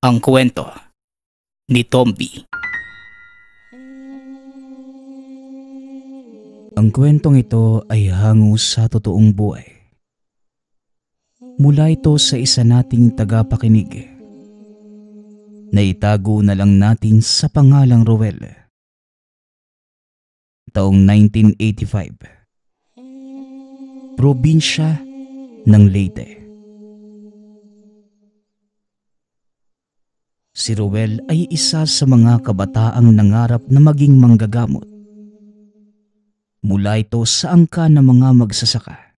Ang kwento ni Tomby. Ang kwentong ito ay hango sa totoong buhay. Mula ito sa isa nating tagapakinig. Naitago na lang natin sa pangalang Roel. Taong 1985. Probinsya ng Leyte. Si Roel ay isa sa mga kabataang nangarap na maging manggagamot. Mula ito sa angka ng mga magsasaka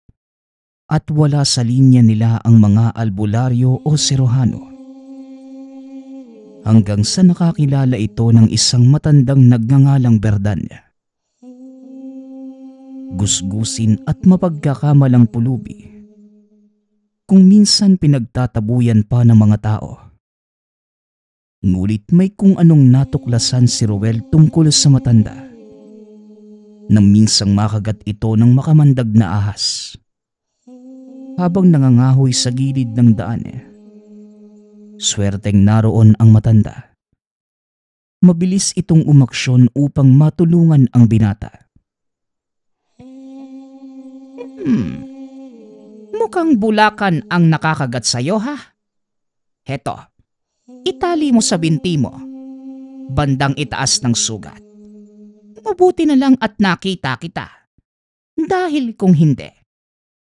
at wala sa linya nila ang mga albularyo o sirohano. Hanggang sa nakakilala ito ng isang matandang nagngangalang Berdan. Gusgusin at mapagkakamalang pulubi. Kung minsan pinagtatabuyan pa ng mga tao. Ngulit may kung anong natuklasan si Roel tungkol sa matanda. Nang minsang makagat ito ng makamandag na ahas. Habang nangangahoy sa gilid ng daan. Swerteng naroon ang matanda. Mabilis itong umaksyon upang matulungan ang binata. Mukhang bulakan ang nakakagat sa'yo ha? Heto. Itali mo sa binti mo, bandang itaas ng sugat. Mabuti na lang at nakita kita. Dahil kung hindi,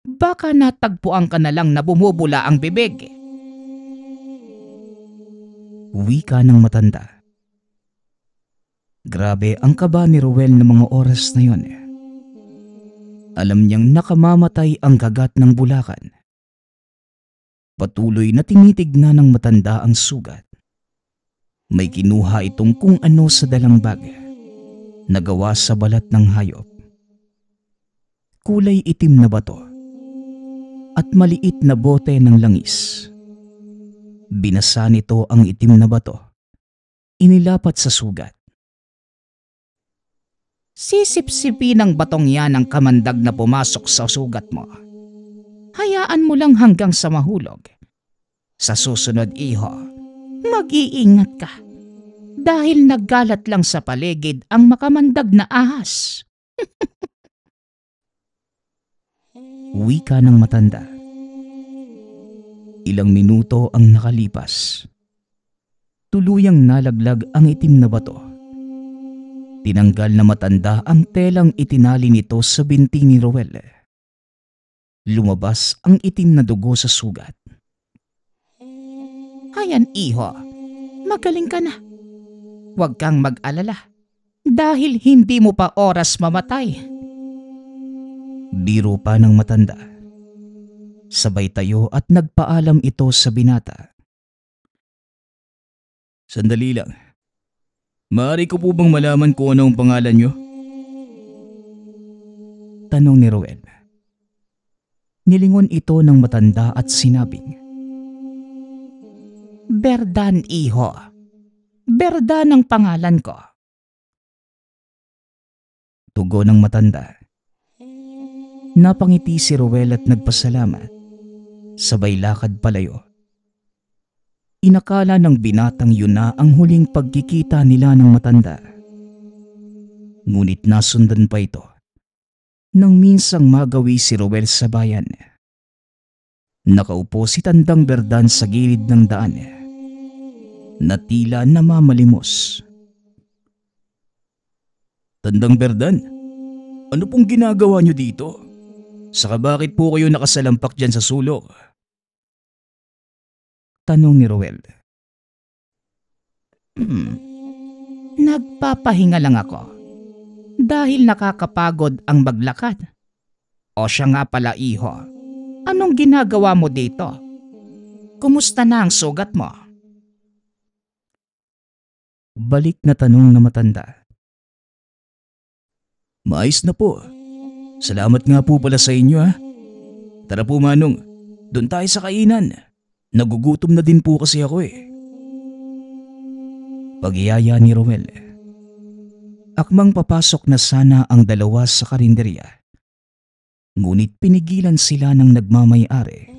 baka natagpuan ka na lang na bumubula ang bibig. Wika ng matanda. Grabe ang kaba ni Roel ng mga oras na yon. Alam niyang nakamamatay ang kagat ng bulakan. Patuloy na tinitignan ng matanda ang sugat. May kinuha itong kung ano sa dalang bag. Nagawa sa balat ng hayop. Kulay itim na bato. At maliit na bote ng langis. Binasa nito ang itim na bato. Inilapat sa sugat. Sisip-sipi ng batong yan ang kamandag na pumasok sa sugat mo. Hayaan mo lang hanggang sa mahulog. Sa susunod, iho, mag-iingat ka. Dahil naggalat lang sa paligid ang makamandag na ahas. Wika ng matanda. Ilang minuto ang nakalipas. Tuluyang nalaglag ang itim na bato. Tinanggal na matanda ang telang itinali nito sa binti ni Roel. Lumabas ang itim na dugo sa sugat. Ayan iho, magaling ka na. Huwag kang mag-alala dahil hindi mo pa oras mamatay. Biro pa ng matanda. Sabay tayo at nagpaalam ito sa binata. Sandali lang. Maaari ko po bang malaman kung ano ang pangalan niyo? Tanong ni Roel. Nilingon ito ng matanda at sinabing, Berdan iho. Berdan ang pangalan ko. Tugon ng matanda. Napangiti si Roel at nagpasalamat. Sabay lakad palayo. Inakala ng binatang yun na ang huling pagkikita nila ng matanda. Ngunit nasundan pa ito. Nang minsang magawi si Roel sa bayan. Nakaupo si Tandang Berdan sa gilid ng daan. Na tila namamalimos. Tandang Berdan, ano pong ginagawa niyo dito? Saka bakit po kayo nakasalampak dyan sa sulok? Tanong ni Roel. Nagpapahinga lang ako. Dahil nakakapagod ang maglakad. O siya nga pala iho, anong ginagawa mo dito? Kumusta na ang sugat mo? Balik na tanong na matanda. Maayos na po. Salamat nga po pala sa inyo ha. Tara po Manong, doon tayo sa kainan. Nagugutom na din po kasi ako eh. Pagyaya ni Roel. Akmang papasok na sana ang dalawa sa karinderya. Ngunit pinigilan sila ng nagmamay-ari.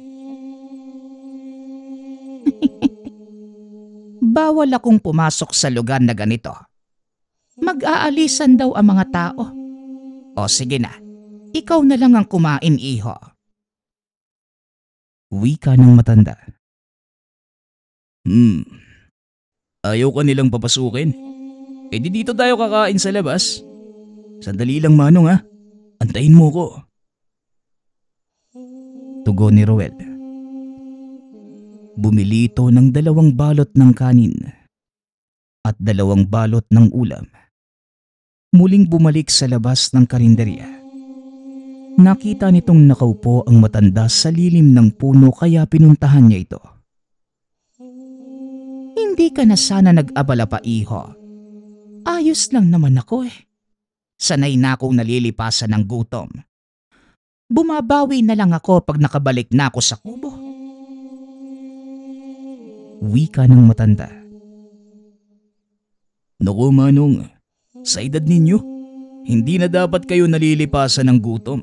Bawal akong pumasok sa lugar na ganito. Mag-aalisan daw ang mga tao. O sige na, ikaw na lang ang kumain, iho. Wika ng matanda. Ayaw ka nilang papasukin. Eh di dito tayo kakain sa labas. Sandali lang Manong ha. Antayin mo ko. Tugon ni Roel. Bumili ito ng 2 balot ng kanin at 2 balot ng ulam. Muling bumalik sa labas ng karinderya. Nakita nitong nakaupo ang matanda sa lilim ng puno kaya pinuntahan niya ito. Hindi ka na sana nag-abala pa, iho. Ayos lang naman ako eh. Sanay na akong nalilipasan ng gutom. Bumabawi na lang ako pag nakabalik na ako sa kubo. Wika ng matanda. Naku Manong, sa edad ninyo, hindi na dapat kayo nalilipasan ng gutom.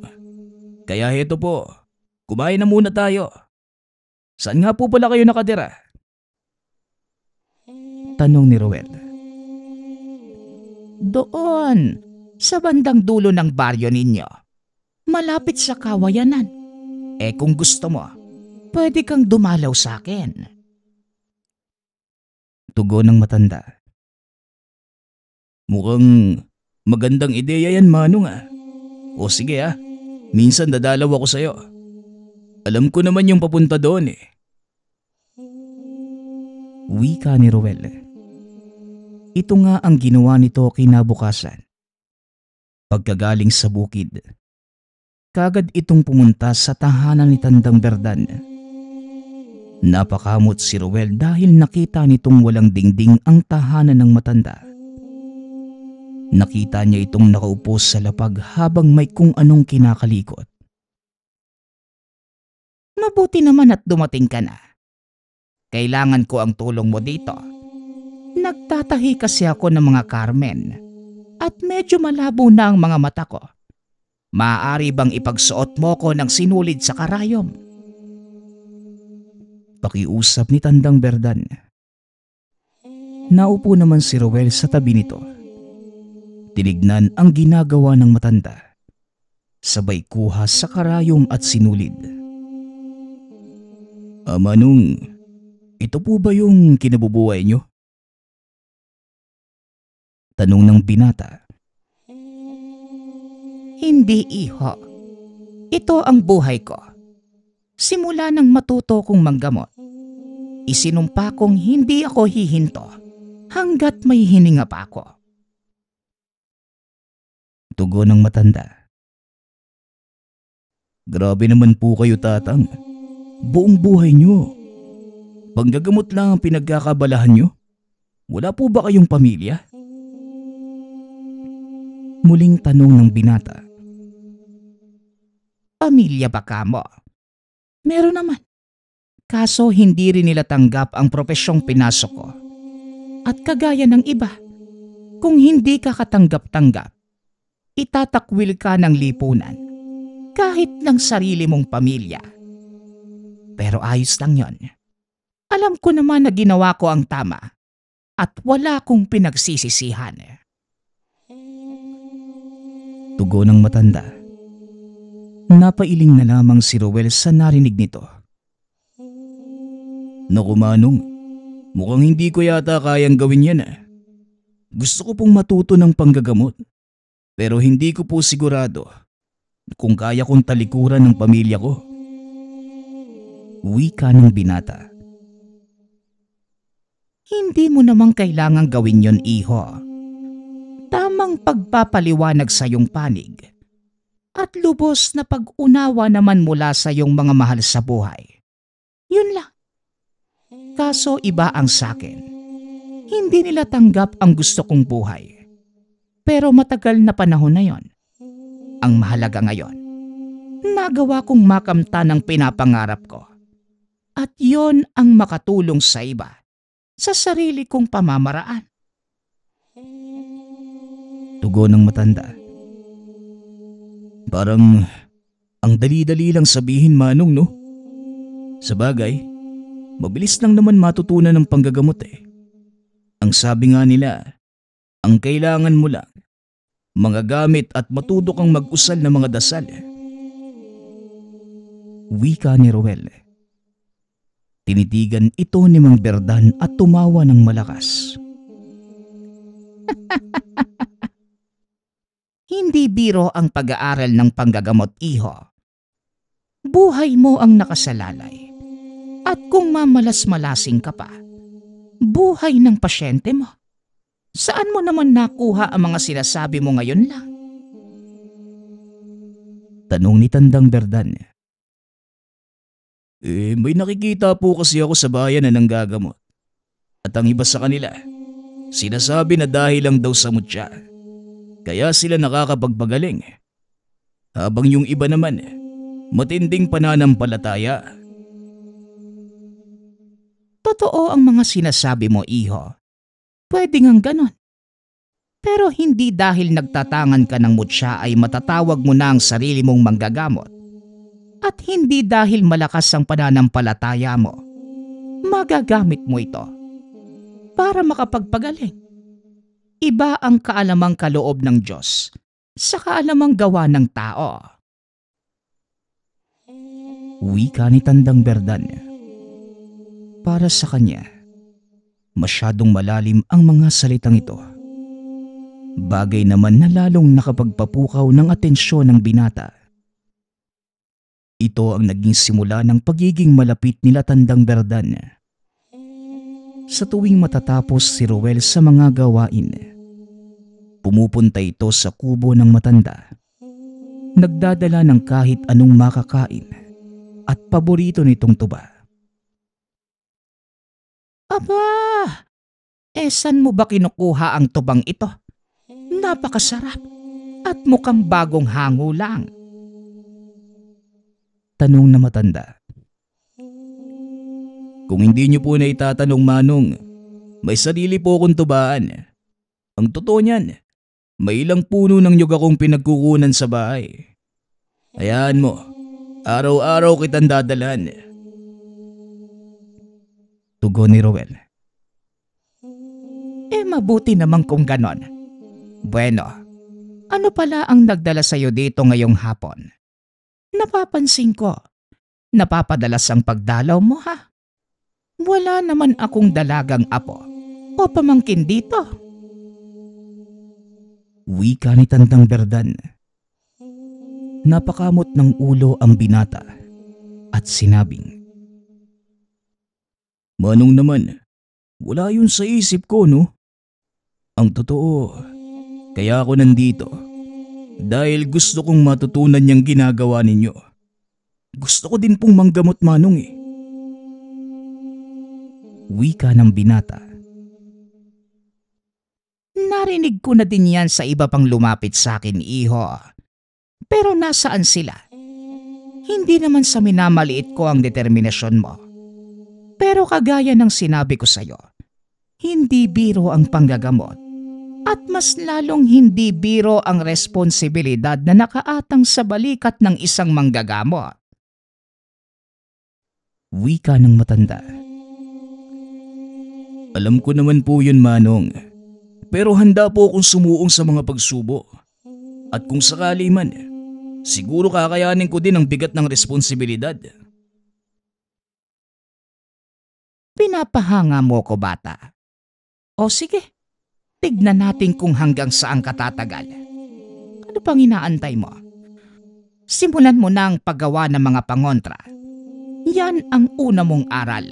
Kaya heto po, kumain na muna tayo. Saan nga po pala kayo nakatira? Tanong ni Roel. Doon, sa bandang dulo ng baryo ninyo. Malapit sa kawayanan. Eh kung gusto mo, pwede kang dumalaw sa akin. Tugon ng matanda. Mukhang magandang ideya yan Manong ah. O sige ah, minsan dadalaw ako sa'yo. Alam ko naman yung papunta doon eh. Wika ni Roel. Ito nga ang ginawa nito kinabukasan. Pagkagaling sa bukid, kagad itong pumunta sa tahanan ni Tandang Berdan. Napakamot si Roel dahil nakita nitong walang dingding ang tahanan ng matanda. Nakita niya itong nakaupo sa lapag habang may kung anong kinakalikot. Mabuti naman at dumating ka na. Kailangan ko ang tulong mo dito. Nagtatahi kasi ako ng mga Carmen at medyo malabo na ang mga mata ko. Maaari bang ipagsuot mo ko ng sinulid sa karayom? Pakiusap ni Tandang Berdan. Naupo naman si Roel sa tabi nito. Tinignan ang ginagawa ng matanda. Sabay kuha sa karayom at sinulid. Manong, ito po ba yung kinabubuhay nyo? Tanong ng binata. Hindi, iho. Ito ang buhay ko. Simula nang matuto kong manggamot, isinumpa kong hindi ako hihinto hanggat may hininga pa ako. Tugon ng matanda. Grabe naman po kayo tatang. Buong buhay nyo. Panggagamot lang ang pinagkakabalahan nyo? Wala po ba kayong pamilya? Muling tanong ng binata. Pamilya ba ka mo? Meron naman. Kaso hindi rin nila tanggap ang profesyong pinasok ko. At kagaya ng iba, kung hindi ka katanggap-tanggap, itatakwil ka ng lipunan kahit ng sarili mong pamilya. Pero ayos lang yon. Alam ko naman na ginawa ko ang tama at wala kong pinagsisisihan. Tugon ng matanda. Napailing na lamang si Roel sa narinig nito. Naku Manong, mukhang hindi ko yata kayang gawin yan ah. Gusto ko pong matuto ng panggagamot, pero hindi ko po sigurado kung kaya kong talikuran ng pamilya ko. Wika ng binata. Hindi mo namang kailangang gawin yon, iho. Tamang pagpapaliwanag sa iyong panig at lubos na pag-unawa naman mula sa iyong mga mahal sa buhay. Yun lang. Kaso iba ang sakin. Hindi nila tanggap ang gusto kong buhay. Pero matagal na panahon na yon. Ang mahalaga ngayon, nagawa kong makamtan ang pinapangarap ko. At yon ang makatulong sa iba sa sarili kong pamamaraan. Tugon ng matanda. Parang ang dali-dali lang sabihin Manong no? Sabagay, mabilis lang naman matutunan ng panggagamot eh. Ang sabi nga nila, ang kailangan mo lang, mga gamit at matuto kang mag-usal ng mga dasal. Wika ni Ruel. Tinitigan ito ni Mang Berdan at tumawa ng malakas. Hindi biro ang pag-aaral ng panggagamot, iho. Buhay mo ang nakasalalay. At kung mamalas-malasing ka pa, buhay ng pasyente mo. Saan mo naman nakuha ang mga sinasabi mo ngayon lang? Tanong ni Tandang Berdan. May nakikita po kasi ako sa bayan na nanggagamot. At ang iba sa kanila, sinasabi na dahil lang daw sa mutya. Kaya sila nakakapagpagaling. Habang yung iba naman, matinding pananampalataya. Totoo ang mga sinasabi mo, iho. Pwede ngang ganon. Pero hindi dahil nagtatangan ka ng mutya ay matatawag mo na ang sarili mong manggagamot. At hindi dahil malakas ang pananampalataya mo, magagamit mo ito para makapagpagaling. Iba ang kaalamang kaloob ng Diyos sa kaalamang gawa ng tao. Wika ni Tandang Berdan. Para sa kanya, masyadong malalim ang mga salitang ito. Bagay naman na lalong nakapagpapukaw ng atensyon ng binata. Ito ang naging simula ng pagiging malapit nila Tandang Berdan. Sa tuwing matatapos si Ruel sa mga gawain, pumupunta ito sa kubo ng matanda. Nagdadala ng kahit anong makakain at paborito nitong tuba. Aba, saan mo ba kinukuha ang tubang ito? Napakasarap at mukhang bagong hango lang. Tanong na matanda. Kung hindi niyo po na itatanong, Manong, may sarili po akong tubaan. Ang totoo niyan, may ilang puno ng nyug akong pinagkukunan sa bahay. Hayaan mo, araw-araw kitang dadalhan. Tugon ni Ruel. Mabuti naman kung ganon. Bueno, ano pala ang nagdala sa'yo dito ngayong hapon? Napapansin ko, napapadalas ang pagdalaw mo, ha? Wala naman akong dalagang apo o pamangkin dito. Wika ni Tandang Berdan. Napakamot ng ulo ang binata at sinabing, Manong naman, wala yun sa isip ko, no? Ang totoo, kaya ako nandito. Dahil gusto kong matutunan niyang ginagawa ninyo. Gusto ko din pong manggamot, Manong, eh. Wika ng binata. Narinig ko na din yan sa iba pang lumapit sa akin, iho. Pero nasaan sila? Hindi naman sa minamaliit ko ang determinasyon mo. Pero kagaya ng sinabi ko sa'yo, hindi biro ang panggagamot. At mas lalong hindi biro ang responsibilidad na nakaatang sa balikat ng isang manggagamot. Wika ng matanda. Alam ko naman po yun, Manong. Pero handa po akong sumuong sa mga pagsubo. At kung sakali man, siguro kakayanin ko din ang bigat ng responsibilidad. Pinapahanga mo ko, bata. O sige, tignan natin kung hanggang saan katatagal. Ano pang inaantay mo? Simulan mo na ang paggawa ng mga pangontra. Yan ang una mong aral.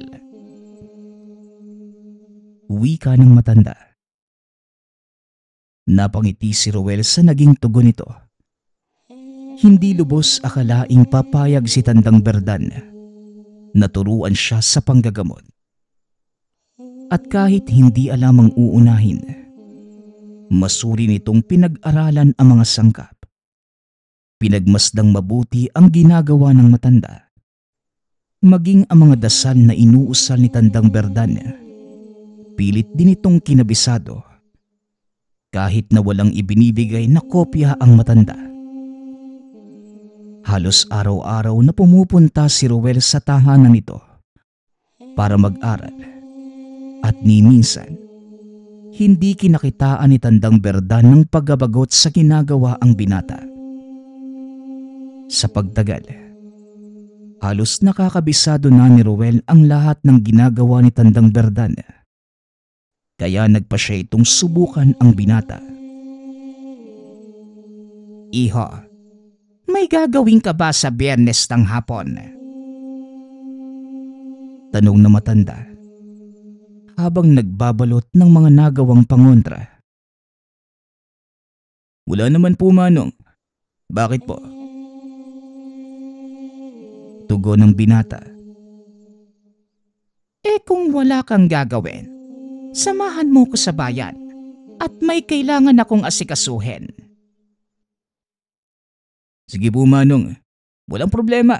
Wika ng matanda. Napangiti si Ruel sa naging tugon nito. Hindi lubos akalaing papayag si Tandang Berdan. Naturuan siya sa panggagamot. At kahit hindi alam ang uunahin, masuri nitong pinag-aralan ang mga sangkap. Pinagmasdang mabuti ang ginagawa ng matanda. Maging ang mga dasal na inuusal ni Tandang Berdan, pilit din itong kinabisado. Kahit na walang ibinibigay na kopya ang matanda. Halos araw-araw na pumupunta si Ruel sa tahanan nito para mag-aral. At ni minsan, Hindi kinakitaan ni Tandang Berdan ng paggabagot sa ginagawa ang binata. Sa pagtagal, halos nakakabisado na ni Ruel ang lahat ng ginagawa ni Tandang Berdan. Kaya nagpa siya itong subukan ang binata. Iho, may gagawin ka ba sa Biyernes ng hapon? Tanong na matanda habang nagbabalot ng mga nagawang pangontra. Wala naman po, Manong. Bakit po? Tugon ng binata. Kung wala kang gagawin, samahan mo ko sa bayan at may kailangan akong asikasuhin. Sige po, Manong. Walang problema.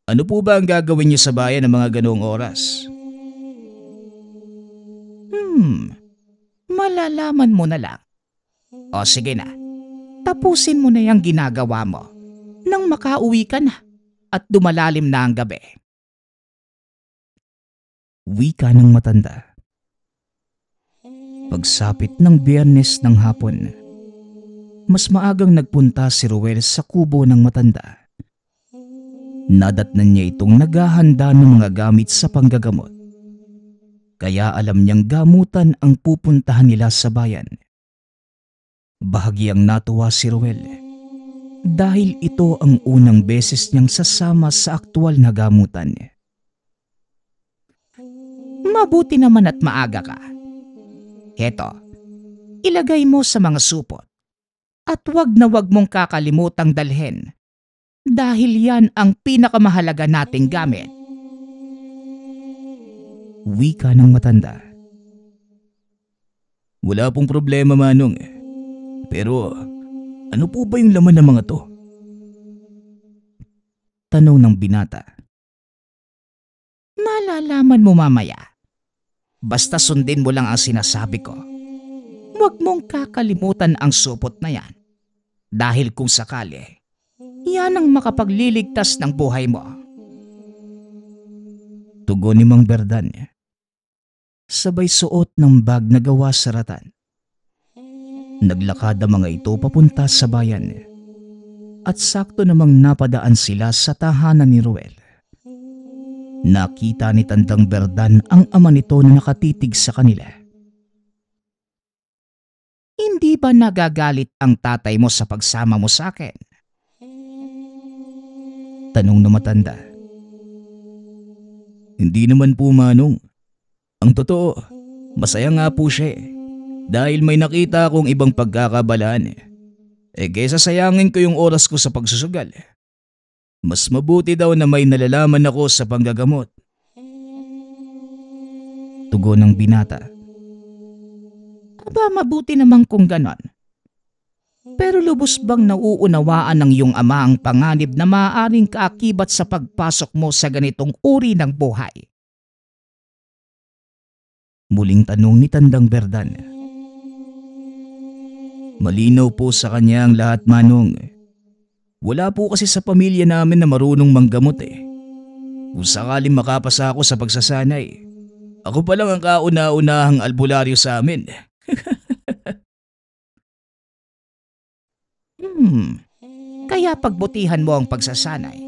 Ano po ba ang gagawin niyo sa bayan ng mga ganoong oras? Malalaman mo na lang. O sige na, tapusin mo na yung ginagawa mo nang makauwi ka na at dumalalim na ang gabi. Wika ng matanda. Pagsapit ng Biyernes ng hapon, mas maagang nagpunta si Ruel sa kubo ng matanda. Nadatnan niya itong naghahanda ng mga gamit sa panggagamot. Kaya alam niyang gamutan ang pupuntahan nila sa bayan. Bahagyang natuwa si Ruel dahil ito ang unang beses niyang sasama sa aktwal na gamutan. Mabuti naman at maaga ka. Heto, ilagay mo sa mga supot at wag na wag mong kakalimutang dalhin dahil yan ang pinakamahalaga nating gamit. Wika ng matanda. Wala pong problema, Manong. Pero ano po ba yung laman ng mga to? Tanong ng binata. Malalaman mo mamaya. Basta sundin mo lang ang sinasabi ko. Huwag mong kakalimutan ang supot na yan. Dahil kung sakali, yan ang makapagliligtas ng buhay mo. Tugon ni Mang Berdan. Sabay suot ng bag na gawa sa ratan. Naglakad ang mga ito papunta sa bayan. At sakto namang napadaan sila sa tahanan ni Ruel. Nakita ni Tandang Berdan ang ama nito na nakatitig sa kanila. Hindi ba nagagalit ang tatay mo sa pagsama mo sa akin? Tanong na matanda. Hindi naman po, Manong. Ang totoo, masaya nga po siya dahil may nakita akong ibang pagkakabalaan. Kaysa sayangin ko yung oras ko sa pagsusugal. Mas mabuti daw na may nalalaman ako sa panggagamot. Tugon ng binata. Aba, mabuti naman kung ganon. Pero lubos bang nauunawaan ng iyong ama ang panganib na maaaring kaakibat sa pagpasok mo sa ganitong uri ng buhay? Muling tanong ni Tandang Berdan. Malinaw po sa kanya ang lahat, Manong. Wala po kasi sa pamilya namin na marunong manggamot. Kung sakaling makapasa ako sa pagsasanay, ako pa lang ang kauna-unahang albularyo sa amin. Kaya pagbutihan mo ang pagsasanay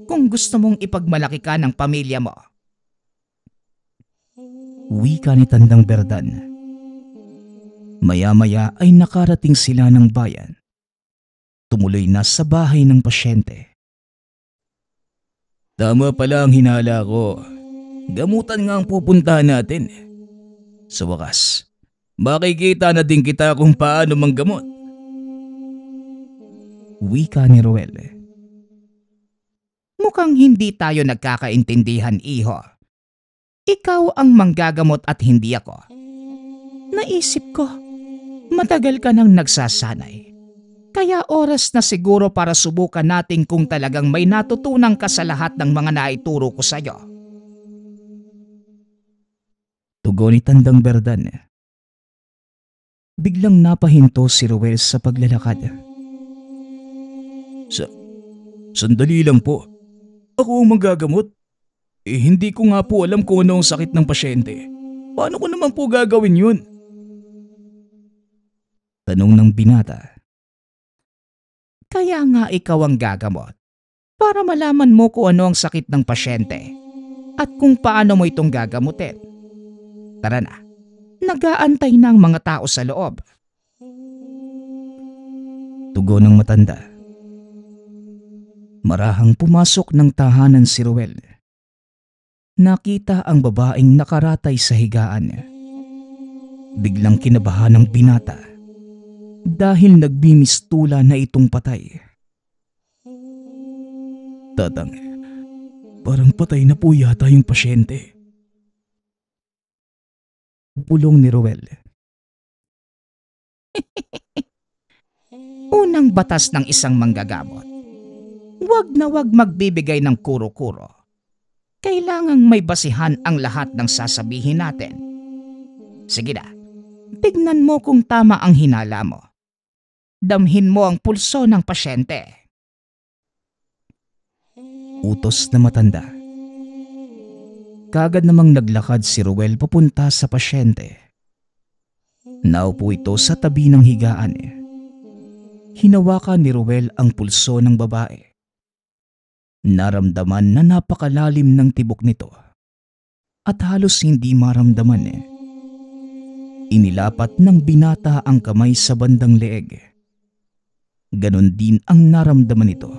kung gusto mong ipagmalaki ka ng pamilya mo. Wika ni Tandang Berdan. Maya-maya ay nakarating sila ng bayan. Tumuloy na sa bahay ng pasyente. Tama pala ang hinala ko. Gamutan nga ang pupuntahan natin. Sa wakas, makikita na din kita kung paano manggamot. Wika ni Ruel. Mukhang hindi tayo nagkakaintindihan, iho. Ikaw ang manggagamot at hindi ako. Naisip ko, matagal ka nang nagsasanay. Kaya oras na siguro para subukan natin kung talagang may natutunan ka sa lahat ng mga naituro ko sa'yo. Tugon ni Tandang Berdan. Biglang napahinto si Ruel sa paglalakad. Sandali lang po. Ako ang manggagamot. Hindi ko nga po alam kung ano ang sakit ng pasyente. Paano ko naman po gagawin yun? Tanong ng binata. Kaya nga ikaw ang gagamot para malaman mo kung ano ang sakit ng pasyente at kung paano mo itong gagamutin. Tara na, nag-aantay na ang mga tao sa loob. Tugon ng matanda. Marahang pumasok ng tahanan si Ruel. Nakita ang babaeng nakaratay sa higaan. Biglang kinabahan ng binata dahil nagbimistula na itong patay. Tatang, parang patay na po yata yung pasyente. Pulong ni Ruel. Unang batas ng isang manggagamot. Huwag na huwag magbibigay ng kuro-kuro. Kailangang may basihan ang lahat ng sasabihin natin. Sige na, tignan mo kung tama ang hinala mo. Damhin mo ang pulso ng pasyente. Utos na matanda. Kagad namang naglakad si Ruel papunta sa pasyente. Naupo ito sa tabi ng higaan. Hinawakan ni Ruel ang pulso ng babae. Naramdaman na napakalalim ng tibok nito at halos hindi maramdaman. Inilapat ng binata ang kamay sa bandang leeg. Ganon din ang naramdaman nito.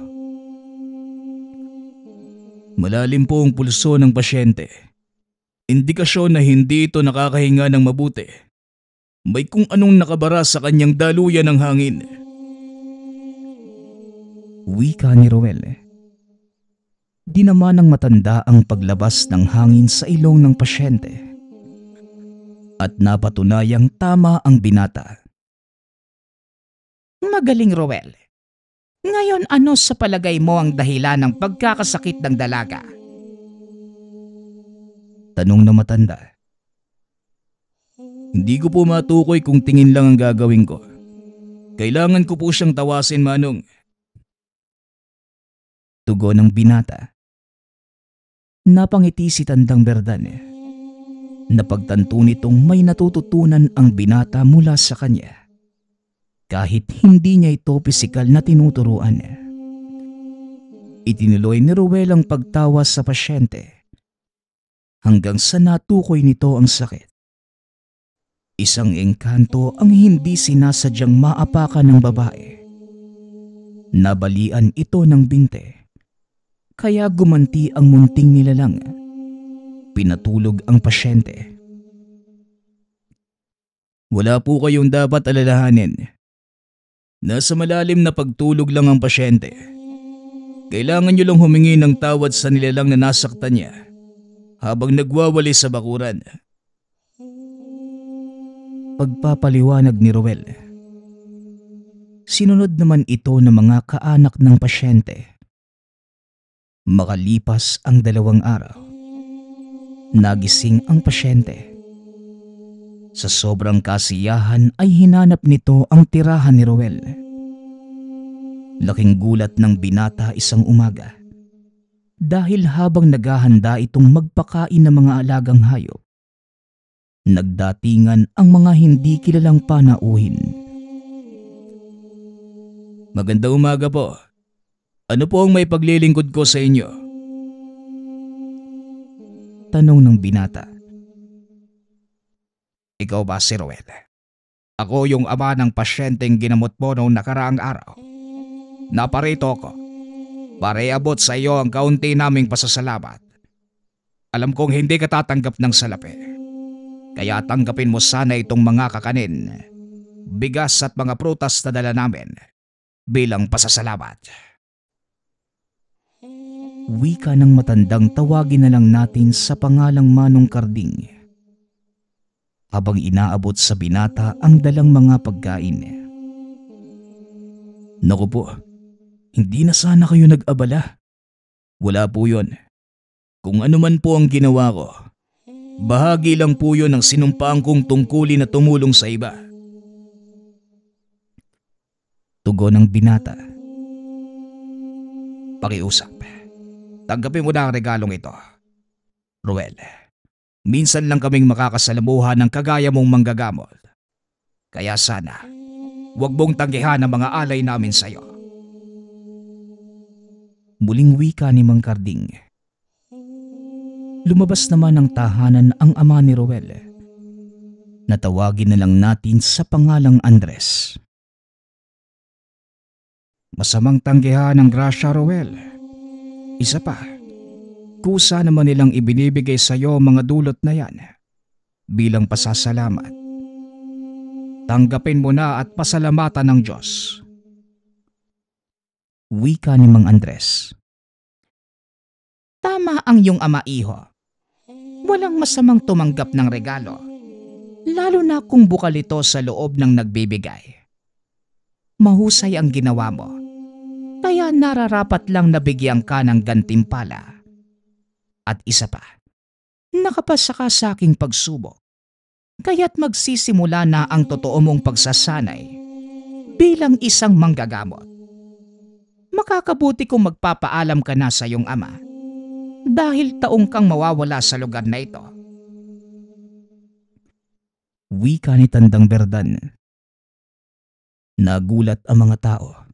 Malalim po ang pulso ng pasyente. Indikasyon na hindi ito nakakahinga ng mabuti. May kung anong nakabara sa kanyang daluyan ng hangin. Wika ni Ruel. Dinama ng matanda ang paglabas ng hangin sa ilong ng pasyente. At napatunayang tama ang binata. Magaling, Ruel. Ngayon, ano sa palagay mo ang dahilan ng pagkakasakit ng dalaga? Tanong na matanda. Hindi ko po matukoy kung tingin lang ang gagawin ko. Kailangan ko po siyang tawasin, Manong. Tugon ng binata. Napangiti si Tandang Berdan. Napagtanto nitong may natututunan ang binata mula sa kanya. Kahit hindi niya ito pisikal na tinuturuan. Itinuloy ni Ruel ang pagtawa sa pasyente hanggang sa natukoy nito ang sakit. Isang engkanto ang hindi sinasadyang maapakan ng babae. Nabalian ito ng binte, kaya gumanti ang munting nilalang. Pinatulog ang pasyente. Wala po kayong dapat alalahanin. Nasa malalim na pagtulog lang ang pasyente. Kailangan niyo lang humingi ng tawad sa nilalang na nasaktan niya habang nagwawali sa bakuran. Pagpapaliwanag ni Ruel. Sinunod naman ito ng mga kaanak ng pasyente. Makalipas ang 2 araw, nagising ang pasyente. Sa sobrang kasiyahan ay hinanap nito ang tirahan ni Ruel. Laking gulat ng binata isang umaga dahil habang naghahanda itong magpakain ng mga alagang hayop, nagdatingan ang mga hindi kilalang panauhin. Magandang umaga po. Ano po ang may paglilingkod ko sa inyo? Tanong ng binata. Ikaw ba si Ruel? Ako yung ama ng pasyenteng ginamot mo noong nakaraang araw. Naparito ako para iabot sa iyo ang kaunti naming pasasalamat. Alam kong hindi ka tatanggap ng salapi. Kaya tanggapin mo sana itong mga kakanin, bigas at mga prutas na dala namin bilang pasasalamat. Wika ng matandang tawagin na lang natin sa pangalang Manong Karding. Habang inaabot sa binata ang dalang mga pagkain. Naku po, hindi na sana kayo nag-abala. Wala po yun. Kung ano man po ang ginawa ko, bahagi lang po yun ng sinumpaan kong tungkulin na tumulong sa iba. Tugon ng binata. Pakiusap. Tanggapin mo na ang regalong ito. Ruel, minsan lang kaming makakasalamuhan ng kagaya mong manggagamot. Kaya sana, Huwag mong tanggihan ang mga alay namin sa'yo. Muling wika ni Mang Karding. Lumabas naman ng tahanan ang ama ni Roel. Natawagin na lang natin sa pangalang Andres. Masamang tanggihan ng grasya, Roel. Isa pa, kusa naman nilang ibinibigay sa iyo mga dulot na yan bilang pasasalamat. Tanggapin mo na at pasalamatan ng Diyos. Wika ni Mang Andres. Tama ang iyong ama, iho. Walang masamang tumanggap ng regalo, lalo na kung bukal ito sa loob ng nagbibigay. Mahusay ang ginawa mo, kaya nararapat lang nabigyan ka ng gantimpala. At isa pa, nakapasa ka sa aking pagsubok, kaya't magsisimula na ang totoo mong pagsasanay bilang isang manggagamot. Makakabuti kung magpapaalam ka na sa iyong ama dahil taong kang mawawala sa lugar na ito. Wika ni Tandang Berdan. Nagulat ang mga tao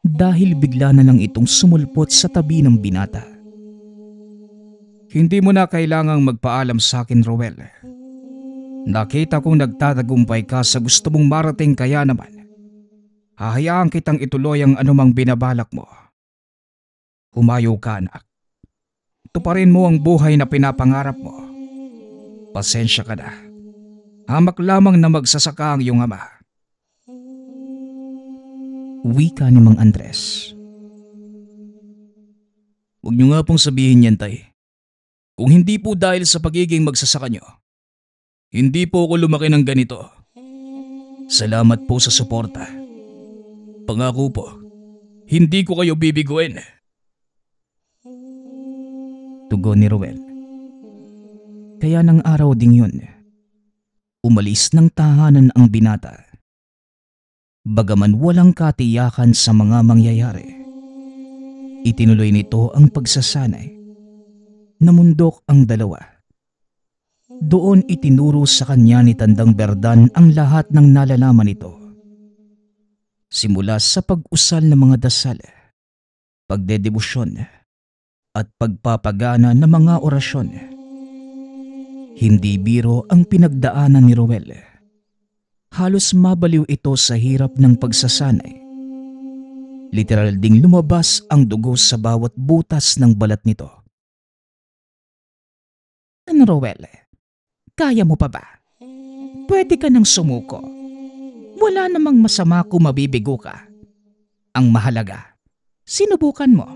dahil bigla na lang itong sumulpot sa tabi ng binata. Hindi mo na kailangang magpaalam sa akin, Roel. Nakita kong nagtatagumpay ka sa gusto mong marating, kaya naman hahayaan kitang ituloy ang anumang binabalak mo. Humayo ka, anak. Tuparin mo ang buhay na pinapangarap mo. Pasensya ka na. Hamak lamang na magsasaka ang iyong ama. Wika ni Mang Andres. Huwag niyo nga pong sabihin yan, tay. Kung hindi po dahil sa pagiging magsasaka niyo, hindi po ako lumaki ng ganito. Salamat po sa suporta. Pangako po, hindi ko kayo bibiguin. Tugon ni Roel. Kaya ng araw ding yun, umalis ng tahanan ang binata. Bagaman walang katiyakan sa mga mangyayari, itinuloy nito ang pagsasanay. Namundok ang dalawa. Doon itinuro sa kanya ni Tandang Berdan ang lahat ng nalalaman nito. Simula sa pag-usal ng mga dasal, pagdedebosyon, at pagpapagana ng mga orasyon. Hindi biro ang pinagdaanan ni Roel. Halos mabaliw ito sa hirap ng pagsasanay. Literal ding lumabas ang dugo sa bawat butas ng balat nito. Ano, Roel? Kaya mo pa ba? Pwede ka nang sumuko. Wala namang masama kung mabibigo ka. Ang mahalaga, sinubukan mo.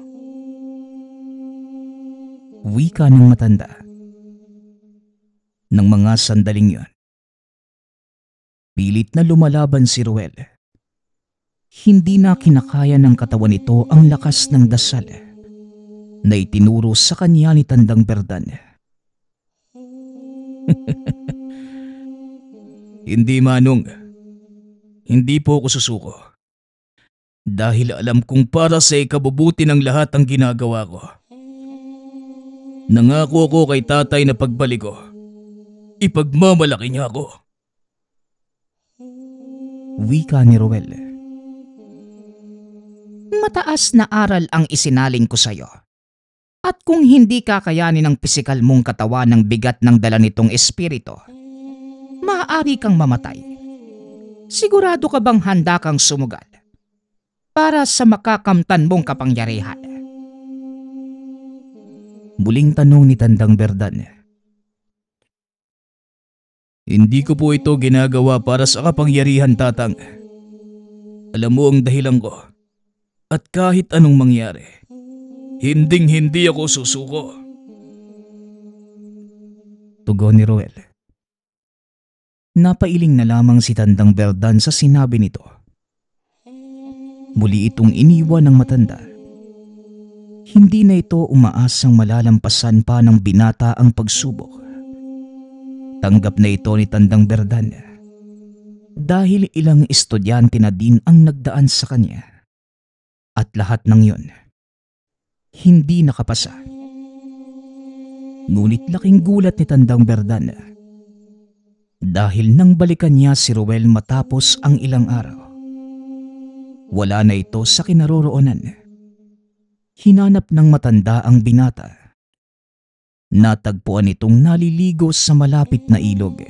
Wika ng matanda. Nang mga sandaling yon, pilit na lumalaban si Roel. Hindi na kinakaya ng katawan nito ang lakas ng dasal na itinuro sa kanya ni Tandang Berdan. Hindi, Manong. Hindi po ako susuko. Dahil alam kong para sa ikabubuti ng lahat ang ginagawa ko. Nangako ako kay tatay na pagbalik ko, ipagmamalaki niya ako. Wika ni Roel. Mataas na aral ang isinalin ko sa'yo. At kung hindi kakayanin ng pisikal mong katawan ng bigat ng dala nitong espiritu, maaari kang mamatay. Sigurado ka bang handa kang sumugal para sa makakamtan mong kapangyarihan? Muling tanong ni Tandang Berdan. Hindi ko po ito ginagawa para sa kapangyarihan, tatang. Alam mo ang dahilan ko. At kahit anong mangyari, hindi ako susuko. Tugon ni Roel. Napailing na lamang si Tandang Berdan sa sinabi nito. Muli itong iniwan ng matanda. Hindi na ito umaasang malalampasan pa ng binata ang pagsubok. Tanggap na ito ni Tandang Berdan dahil ilang estudyante na din ang nagdaan sa kanya. At lahat ng yon, hindi nakapasa. Ngunit laking gulat ni Tandang Berdan dahil nang balikan niya si Roel matapos ang ilang araw. Wala na ito sa kinaroroonan. Hinanap ng matanda ang binata. Natagpuan itong naliligo sa malapit na ilog.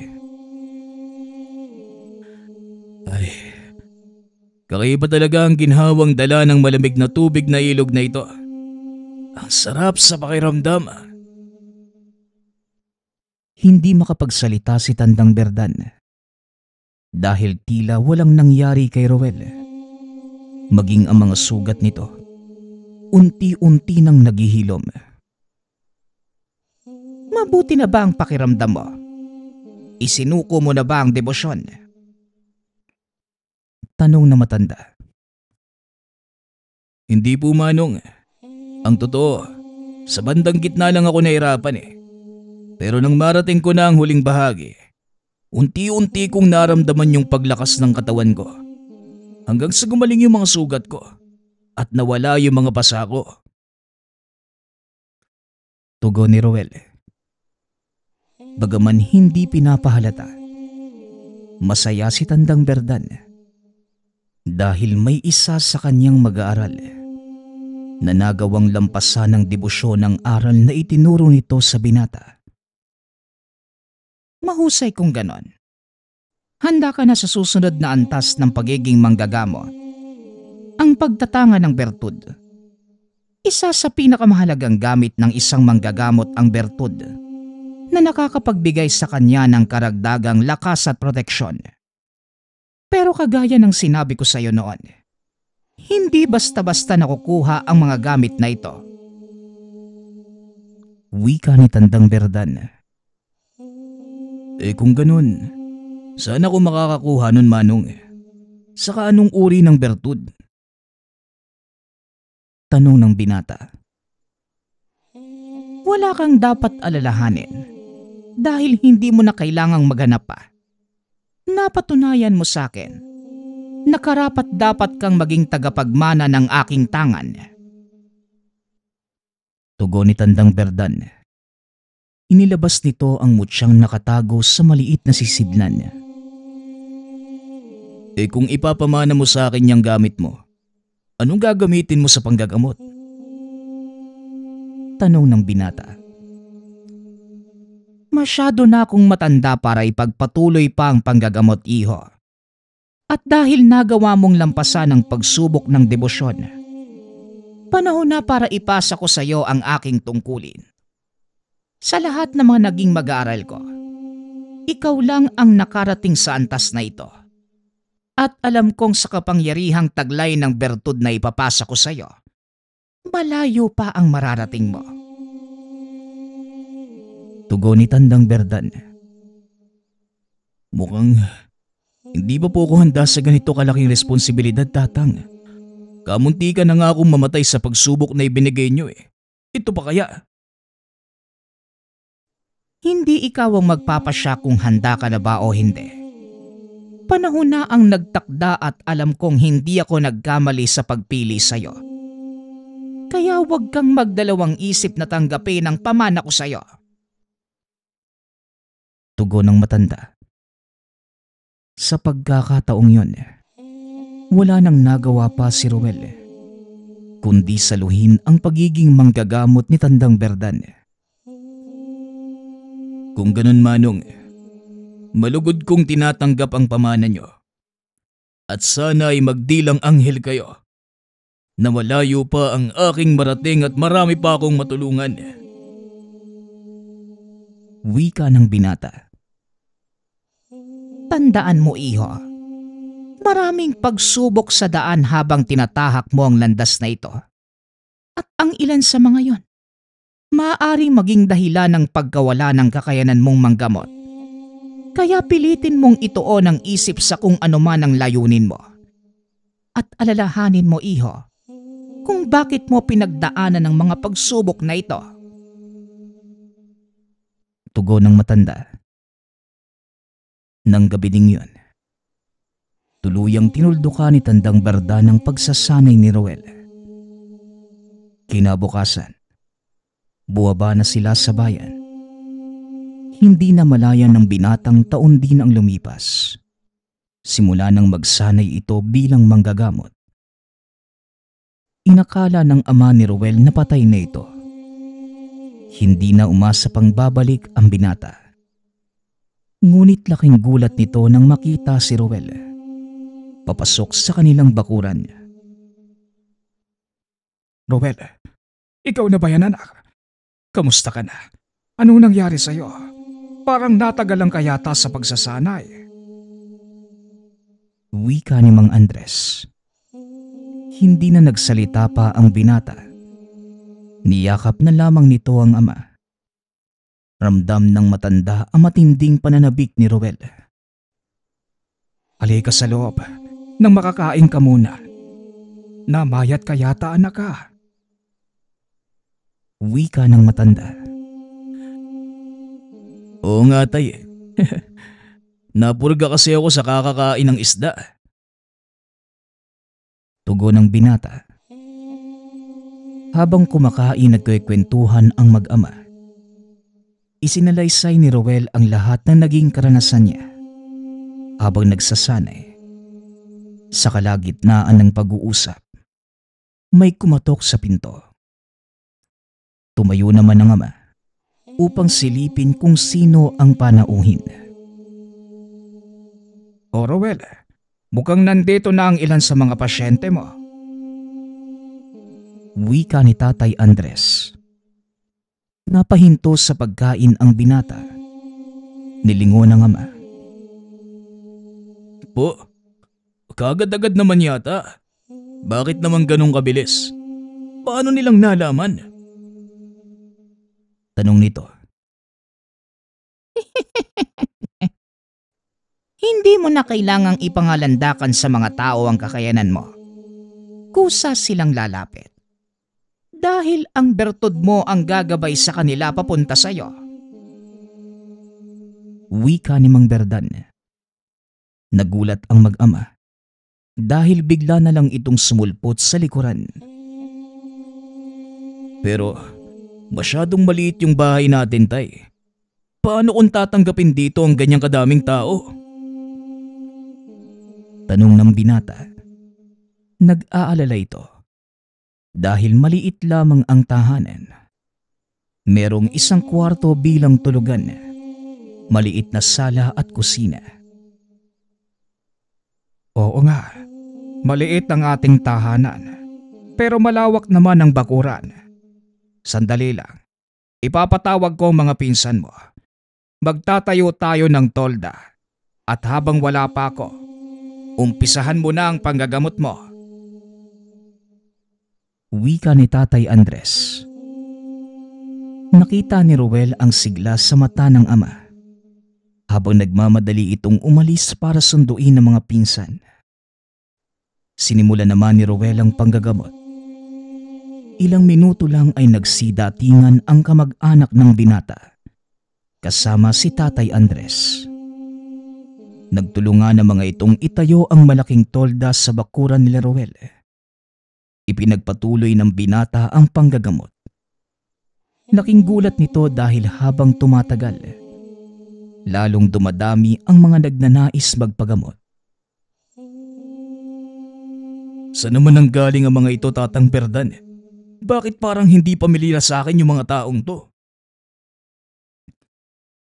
Ay, kakaiba talaga ang ginhawang dala ng malamig na tubig na ilog na ito. Ang sarap sa pakiramdam. Hindi makapagsalita si Tandang Berdan dahil tila walang nangyari kay Roel. Maging ang mga sugat nito, unti-unti nang naghihilom. Mabuti na ba ang pakiramdam mo? Isinuko mo na ba ang debosyon? Tanong na matanda. Hindi po, Manong. Ang totoo, sa bandang gitna lang ako nahirapan eh. Pero nang marating ko na ang huling bahagi, unti-unti kong naramdaman yung paglakas ng katawan ko. Hanggang sa gumaling yung mga sugat ko at nawala yung mga pasa ko. Tugon ni Roel. Bagaman hindi pinapahalata, masaya si Tandang Berdan dahil may isa sa kanyang mag-aaral na nagawang lampasan ng debosyon ng aral na itinuro nito sa binata. Mahusay kung ganon. Handa ka na sa susunod na antas ng pagiging manggagamo. Ang pagtatanga ng bertud. Isa sa pinakamahalagang gamit ng isang manggagamot ang bertud na nakakapagbigay sa kanya ng karagdagang lakas at proteksyon. Pero kagaya ng sinabi ko sa iyo noon, hindi basta-basta nakukuha ang mga gamit na ito. Wika ni Tandang Berdan. Kung ganun, sana ko makakakuha nun, Manong. Saka anong uri ng bertud? Tanong ng binata. Wala kang dapat alalahanin dahil hindi mo na kailangang maghanap pa. Napatunayan mo sa akin na karapat dapat kang maging tagapagmana ng aking tangan. Tugon ni Tandang Berdan. Inilabas nito ang mutyang nakatago sa maliit na sisiblan. Kung ipapamana mo sa akin yung gamit mo, anong gagamitin mo sa panggagamot? Tanong ng binata. Masyado na akong matanda para ipagpatuloy pa ang panggagamot, iho. At dahil nagawa mong lampasan ang pagsubok ng debosyon, panahon na para ipasa ko sa iyo ang aking tungkulin. Sa lahat ng mga naging mag-aaral ko, ikaw lang ang nakarating sa antas na ito. At alam kong sa kapangyarihang taglay ng bertud na ipapasa ko sa iyo, malayo pa ang mararating mo. Tugon ni Tandang Berdan. Mukhang hindi pa po ako handa sa ganito kalaking responsibilidad, Tatang. Kamunti ka na nga akong mamatay sa pagsubok na ibinigay niyo eh. Ito pa kaya? Hindi ikaw ang magpapasya kung handa ka na ba o hindi. Panahon na ang nagtakda at alam kong hindi ako nagkamali sa pagpili sa iyo. Kaya huwag kang magdalawang isip na tanggapin ang pamana ko sa iyo. Tugon ng matanda. Sa pagkakataong yun, wala nang nagawa pa si Roel, kundi saluhin ang pagiging manggagamot ni Tandang Berdan. Kung ganun, Manong, malugod kong tinatanggap ang pamana nyo. At sana ay magdilang anghel kayo na malayo pa ang aking marating at marami pa akong matulungan. Wika ng binata. Tandaan mo, iho, maraming pagsubok sa daan habang tinatahak mo ang landas na ito. At ang ilan sa mga yon, maaaring maging dahilan ng pagkawala ng kakayanan mong manggamot. Kaya pilitin mong ituon ang isip sa kung ano man ang layunin mo. At alalahanin mo, iho, kung bakit mo pinagdaanan ng mga pagsubok na ito. Tugon ng matanda. Nang gabi ding yun, tuluyang tinuldukan ni Tandang Berdan ang pagsasanay ni Roel. Kinabukasan, buwaba na sila sa bayan. Hindi na malaya ng binatang taon din ang lumipas. Simula nang magsanay ito bilang manggagamot Inakala ng ama ni Ruel na patay na ito. Hindi na umasa pang babalik ang binata. Ngunit laking gulat nito nang makita si Ruel papasok sa kanilang bakuran. Ruel, ikaw na ba yan anak? Kamusta ka na? Anong nangyari sa'yo? Parang natagalan ka yata sa pagsasanay. Wika ni Mang Andres. Hindi na nagsalita pa ang binata. Niyakap na lamang nito ang ama. Ramdam ng matanda ang matinding pananabik ni Ruel. Halika sa loob nang makakain ka muna. Namayat ka yata anak ka. Wika ng matanda. Oo nga tay. Napurga kasi ako sa kakakain ng isda. Tugon ng binata. Habang kumakain at kwentuhan ang mag-ama, isinalaysay ni Ruel ang lahat ng naging karanasan niya habang nagsasanay. Sa kalagitnaan ng pag-uusap, may kumatok sa pinto. Tumayo naman ang ama upang silipin kung sino ang panauhin. O Ruel, mukhang nandito na ang ilan sa mga pasyente mo. Wika ni Tatay Andres. Napahinto sa pagkain ang binata. Nilingon ng ama. Po, kagad-agad naman yata. Bakit naman ganun kabilis? Paano nilang nalaman? Tanong nito. Hindi mo na kailangang ipangalandakan sa mga tao ang kakayanan mo. Kusa silang lalapit. Dahil ang bertod mo ang gagabay sa kanila papunta sa'yo. Wika ni Mang Berdan. Nagulat ang mag-ama dahil bigla na lang itong sumulpot sa likuran. Pero masyadong maliit yung bahay natin tay. Paano kung tatanggapin dito ang ganyang kadaming tao? Tanong ng binata. Nag-aalala ito dahil maliit lamang ang tahanan. Merong isang kwarto bilang tulugan, maliit na sala at kusina. Oo nga, maliit ang ating tahanan, pero malawak naman ang bakuran. Sandali lang, ipapatawag ko ang mga pinsan mo. Magtatayo tayo ng tolda at habang wala pa ako, umpisahan mo na ang panggagamot mo. Wika ni Tatay Andres. Nakita ni Ruel ang sigla sa mata ng ama habang nagmamadali itong umalis para sunduin ng mga pinsan. Sinimula naman ni Ruel ang panggagamot. Ilang minuto lang ay nagsidatingan ang kamag-anak ng binata kasama si Tatay Andres. Nagtulungan ng mga itong itayo ang malaking tolda sa bakuran nila Ruel. Ipinagpatuloy ng binata ang panggagamot. Laking gulat nito dahil habang tumatagal, lalong dumadami ang mga nagnanais magpagamot. Saan naman ang galing ang mga ito, Tatang Berdan? Bakit parang hindi pamilya sa akin yung mga taong to?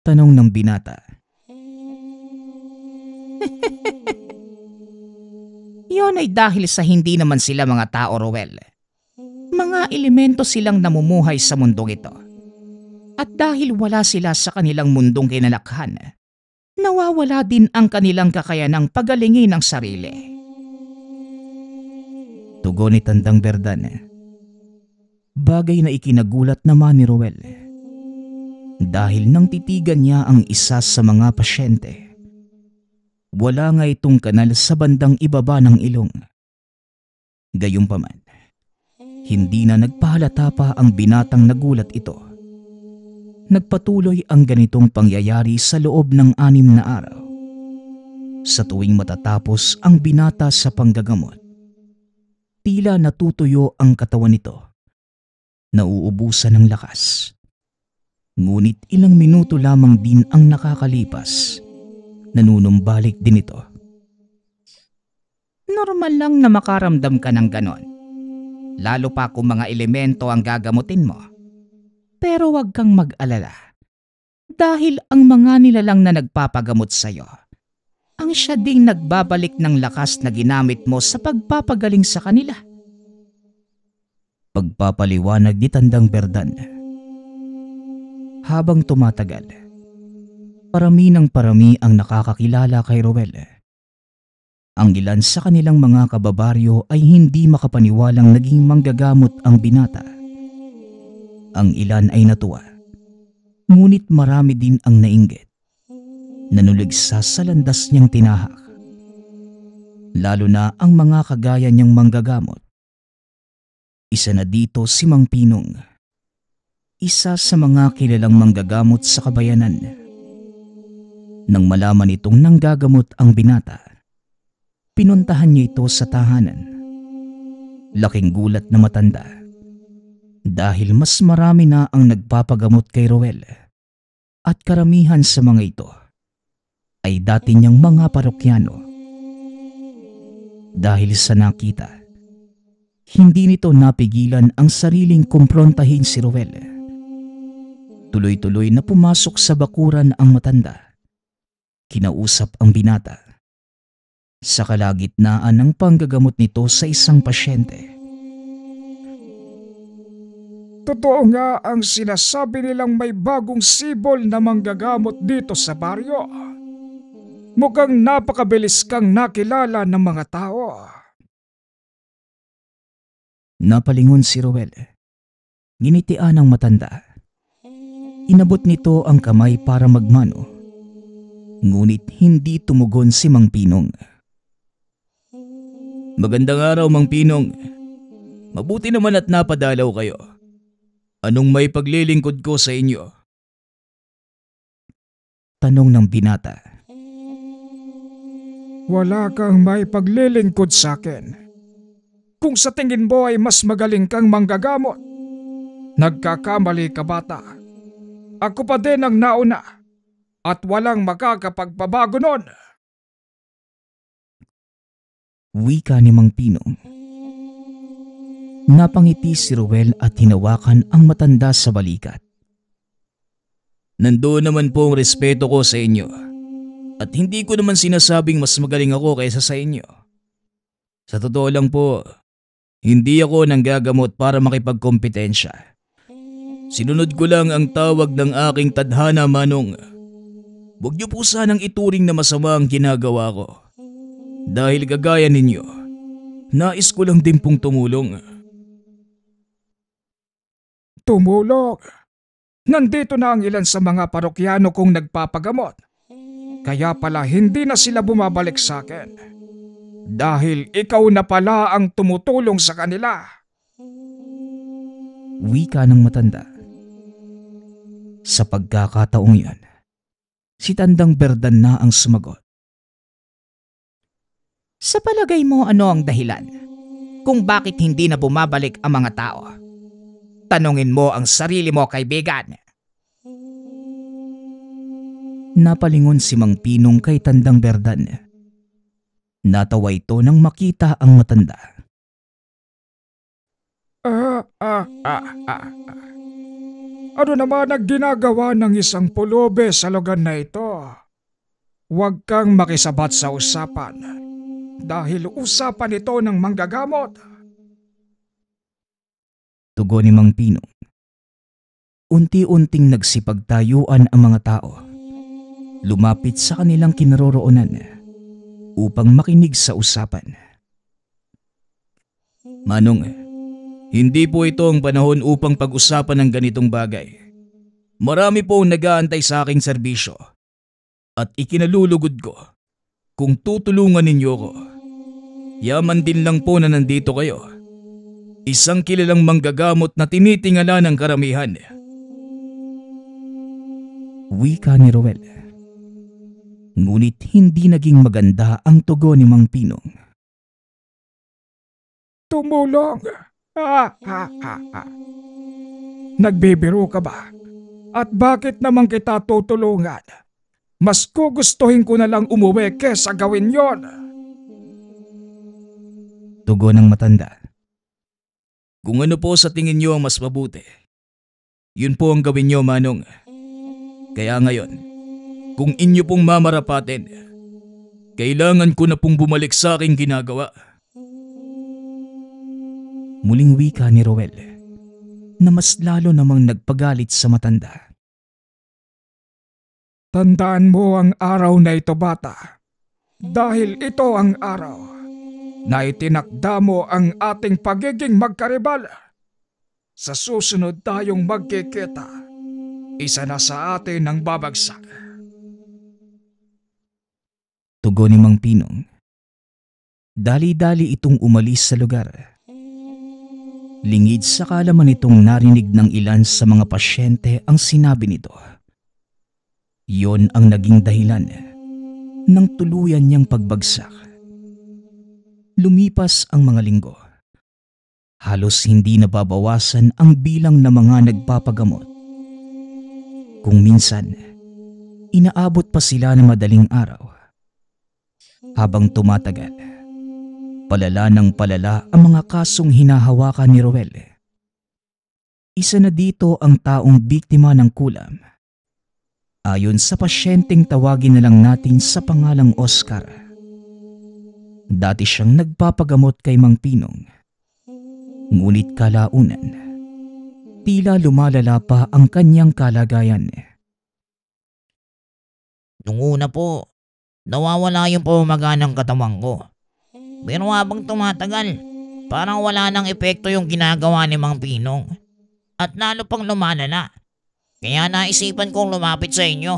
Tanong ng binata. Yon ay dahil sa hindi naman sila mga tao, Ruel. Mga elemento silang namumuhay sa mundong ito. At dahil wala sila sa kanilang mundong kinalakhan, nawawala din ang kanilang kakayanang pagalingin ang sarili. Tugon ni Tandang Berdan. Bagay na ikinagulat naman ni Ruel. Dahil nang titigan niya ang isa sa mga pasyente, wala nga itong kanal sa bandang ibaba ng ilong. Gayunpaman, hindi na nagpahalata pa ang binatang nagulat ito. Nagpatuloy ang ganitong pangyayari sa loob ng 6 na araw. Sa tuwing matatapos ang binata sa panggagamot, tila natutuyo ang katawan nito. Nauubusan ng lakas. Ngunit ilang minuto lamang din ang nakakalipas. Nanunumbalik din ito. Normal lang na makaramdam ka ng ganon. lalo pa kung mga elemento ang gagamutin mo. Pero huwag kang mag-alala. Dahil ang mga nilalang na nagpapagamot sa'yo, ang siya ding nagbabalik ng lakas na ginamit mo sa pagpapagaling sa kanila. Pagpapaliwanag ni Tandang Berdan. Habang tumatagal, parami ng parami ang nakakakilala kay Roel. Ang ilan sa kanilang mga kababaryo ay hindi makapaniwalang naging manggagamot ang binata. Ang ilan ay natuwa, ngunit marami din ang nainggit. Nanuligsa sa landas niyang tinahak. Lalo na ang mga kagaya niyang manggagamot. Isa na dito si Mang Pinong, isa sa mga kilalang manggagamot sa kabayanan. Nang malaman itong nanggagamot ang binata, pinuntahan niya ito sa tahanan. Laking gulat na matanda dahil mas marami na ang nagpapagamot kay Roel at karamihan sa mga ito ay dati niyang mga parokyano. Dahil sa nakita, hindi nito napigilan ang sariling kumprontahin si Roel. Tuloy-tuloy na pumasok sa bakuran ang matanda. Kinausap ang binata. Sa kalagitnaan ng panggagamot nito sa isang pasyente. Totoo nga ang sinasabi nilang may bagong sibol na manggagamot dito sa baryo. Mukhang napakabilis kang nakilala ng mga tao. Napalingon si Roel. Ginitian ng matanda. Inabot nito ang kamay para magmano. Ngunit hindi tumugon si Mang Pinong. Magandang araw, Mang Pinong. Mabuti naman at napadalaw kayo. Anong may paglilingkod ko sa inyo? Tanong ng binata. Wala kang may paglilingkod sa akin. Kung sa tingin mo ay mas magaling kang manggagamot, nagkakamali ka, bata. Ako pa din ang nauna at walang makakapagpabago nun. Wika ni Mang Pinong. Napangiti si Roel at hinawakan ang matanda sa balikat. Nandoon naman po ang respeto ko sa inyo. At hindi ko naman sinasabing mas magaling ako kaysa sa inyo. Sa totoo lang po, hindi ako nanggagamot para makipagkompetensya. Sinunod ko lang ang tawag ng aking tadhana, Manong. Huwag niyo po sanang ituring na masama ang ginagawa ko. Dahil kagaya ninyo, nais ko lang din pong tumulong. Tumulong? Nandito na ang ilan sa mga parokyano kong nagpapagamot. Kaya pala hindi na sila bumabalik sa akin. Dahil ikaw na pala ang tumutulong sa kanila. Wika ng matanda. Sa pagkakataong iyon, si Tandang Berdan na ang sumagot. Sa palagay mo ano ang dahilan kung bakit hindi na bumabalik ang mga tao? Tanungin mo ang sarili mo, kaibigan. Napalingon si Mang Pinong kay Tandang Berdan. Natawa ito nang makita ang matanda. Ano naman ang ginagawa ng isang pulubi sa lugar na ito? Huwag kang makisabat sa usapan. Dahil usapan ito ng manggagamot. Tugon ni Mang Pinong. Unti-unting nagsipagtayuan ang mga tao. Lumapit sa kanilang kinaroroonan upang makinig sa usapan. Manong, hindi po ito ang panahon upang pag-usapan ng ganitong bagay. Marami po ang nag-aantay sa aking serbisyo at ikinalulugod ko kung tutulungan ninyo ko. Yaman din lang po na nandito kayo. Isang kilalang manggagamot na tinitingala ng karamihan. Wika ni Roel. Ngunit hindi naging maganda ang tugon ni Mang Pinong. Tumulong? Nagbibiro ka ba? At bakit naman kita tutulungan? Mas gugustuhin ko na lang umuwi kesa gawin yon. Tugon ng matanda. Kung ano po sa tingin niyo ang mas mabuti, yun po ang gawin niyo, Manong. Kaya ngayon, kung inyo pong mamarapatin, kailangan ko na pong bumalik sa aking ginagawa. Muling wika ni Roel na mas lalo namang nagpagalit sa matanda. Tandaan mo ang araw na ito, bata. Dahil ito ang araw na itinakda mo ang ating pagiging magkaribal. Sa susunod tayong magkikita, isa na sa atin ang babagsak. Tugon ni Mang Pinong. Dali-dali itong umalis sa lugar. Lingid sa kalaman itong narinig ng ilan sa mga pasyente ang sinabi nito. Yon ang naging dahilan ng tuluyan niyang pagbagsak. Lumipas ang mga linggo. Halos hindi nababawasan ang bilang ng mga nagpapagamot. Kung minsan, inaabot pa sila ng madaling araw. Habang tumatagal, palala ng palala ang mga kasong hinahawakan ni Roel. Isa na dito ang taong biktima ng kulam. Ayon sa pasyenteng tawagin na lang natin sa pangalang Oscar. Dati siyang nagpapagamot kay Mang Pinong. Ngunit kalaunan, tila lumalala pa ang kanyang kalagayan. Nung una po, nawawala yung pamamaga ng katawan ko. Pero habang tumatagal, parang wala nang epekto yung ginagawa ni Mang Pinong. At lalo pang lumalala. Kaya naisipan kong lumapit sa inyo.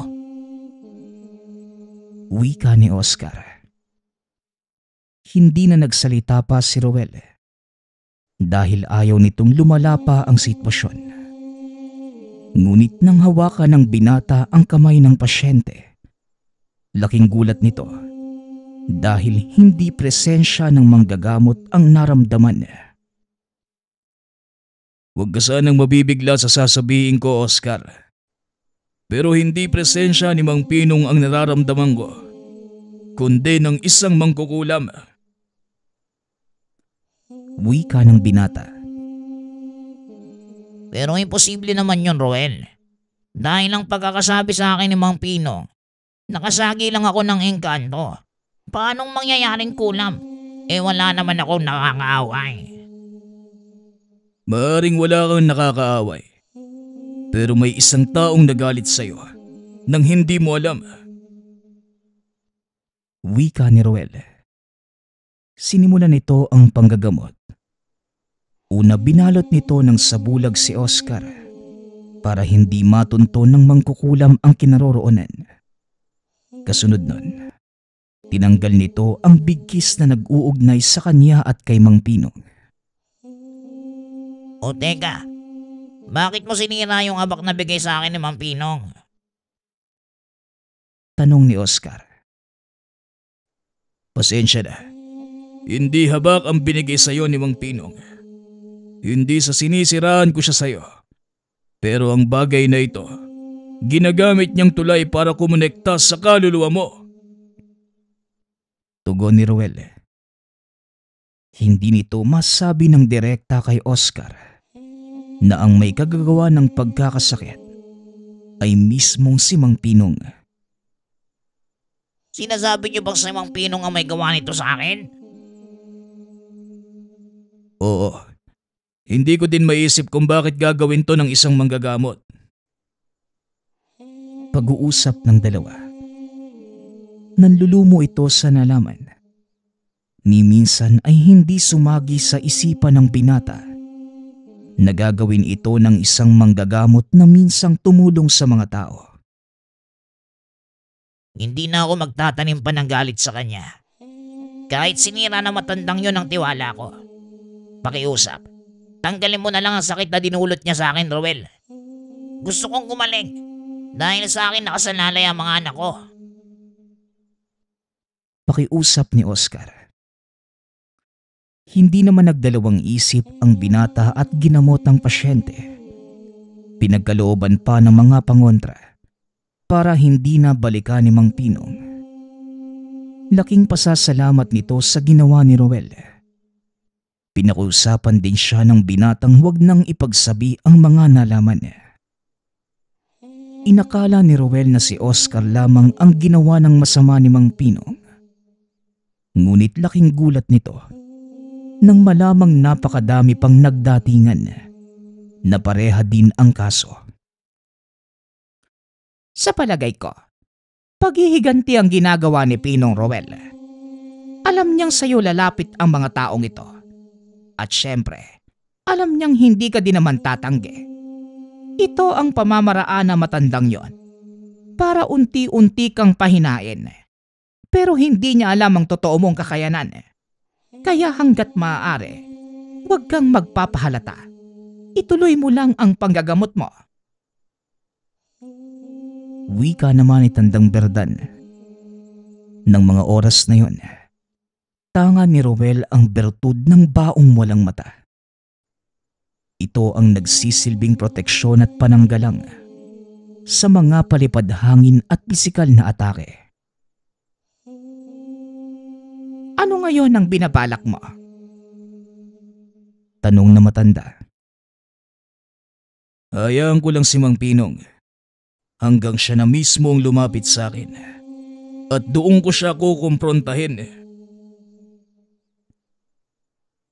Wika ni Oscar. Hindi na nagsalita pa si Roel dahil ayaw nitong lumala pa ang sitwasyon. Ngunit nang hawakan ng binata ang kamay ng pasyente, laking gulat nito dahil hindi presensya ng manggagamot ang naramdaman. Huwag ka sanang mabibigla sa sasabihin ko, Oscar. Pero hindi presensya ni Mang Pinong ang nararamdaman ko, kundi ng isang mangkukulam. Wika ng binata. Pero imposible naman yun, Roel. Dahil ang pagkakasabi sa akin ni Mang Pinong, nakasagi lang ako ng engkanto. Paanong mangyayaring kulam? Wala naman akong nakakaaway. Maaring wala kang nakakaaway. Pero may isang taong nagalit sa'yo nang hindi mo alam. Wika ni Roel. Sinimulan nito ang panggagamot. Una binalot nito ng sabulag si Oscar para hindi matunto ng mangkukulam ang kinaroroonan. Kasunod nun, tinanggal nito ang bigkis na nag-uugnay sa kanya at kay Mang Pinong. O teka, bakit mo sinira yung abak na bigay sa akin ni Mang Pinong? Tanong ni Oscar. Pasensya na. Hindi habak ang binigay sa'yo ni Mang Pinong. Hindi sa sinisiraan ko siya sa'yo. Pero ang bagay na ito, ginagamit niyang tulay para kumonekta sa kaluluwa mo. Tugon ni Roel. Hindi nito masabi ng direkta kay Oscar na ang may kagagawa ng pagkakasakit ay mismong si Mang Pinong. Sinasabi niyo bang si Mang Pinong ang may gawa nito sa akin? Oo. Hindi ko din maisip kung bakit gagawin to ng isang manggagamot. Pag-uusap ng dalawa. Nanlulumo ito sa nalaman. Ni minsan ay hindi sumagi sa isipan ng binata. Nagagawin ito ng isang manggagamot na minsang tumulong sa mga tao. Hindi na ako magtatanim pa ng galit sa kanya. Kahit sinira na matandang yun ang tiwala ko. Pakiusap, tanggalin mo na lang ang sakit na dinulot niya sa akin, Roel. Gusto kong gumaling dahil sa akin nakasalalay ang mga anak ko. Pakiusap ni Oscar. Hindi naman nagdalawang isip ang binata at ginamot ang pasyente. Pinagkalooban pa ng mga pangontra para hindi na balikan ni Mang Pinong. Laking pasasalamat nito sa ginawa ni Roel. Pinakiusapan din siya ng binatang huwag nang ipagsabi ang mga nalaman. Inakala ni Roel na si Oscar lamang ang ginawa ng masama ni Mang Pinong. Ngunit laking gulat nito nang malamang napakadami pang nagdatingan na pareha din ang kaso. Sa palagay ko, paghihiganti ang ginagawa ni Pinong Roel. Alam niyang sa'yo lalapit ang mga taong ito. At syempre, alam niyang hindi ka din naman tatanggi. Ito ang pamamaraan na matandang yon para unti-unti kang pahinain. Pero hindi niya alam ang totoo mong kakayanan. Kaya hanggat maaari, huwag kang magpapahalata. Ituloy mo lang ang panggagamot mo. Wika naman ni Tandang Berdan. Nang mga oras na yon, tanga ni Roel ang bertud ng baong walang mata. Ito ang nagsisilbing proteksyon at pananggalang sa mga palipad hangin at pisikal na atake. Ano ngayon ang binabalak mo? Tanong na matanda. Hayaan ko lang si Mang Pinong hanggang siya na mismo ang lumapit sa akin at doon ko siya kukumprontahin.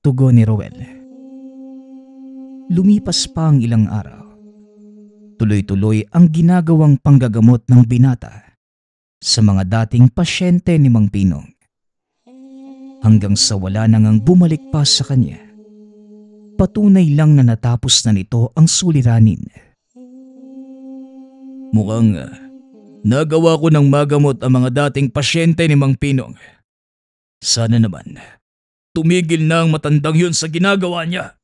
Tugon ni Roel. Lumipas pa ang ilang araw. Tuloy-tuloy ang ginagawang panggagamot ng binata sa mga dating pasyente ni Mang Pinong. Hanggang sa wala na ngang bumalik pa sa kanya. Patunay lang na natapos na nito ang suliranin. Mukhang nagawa ko ng magamot ang mga dating pasyente ni Mang Pinong. Sana naman tumigil na ang matandang yun sa ginagawa niya.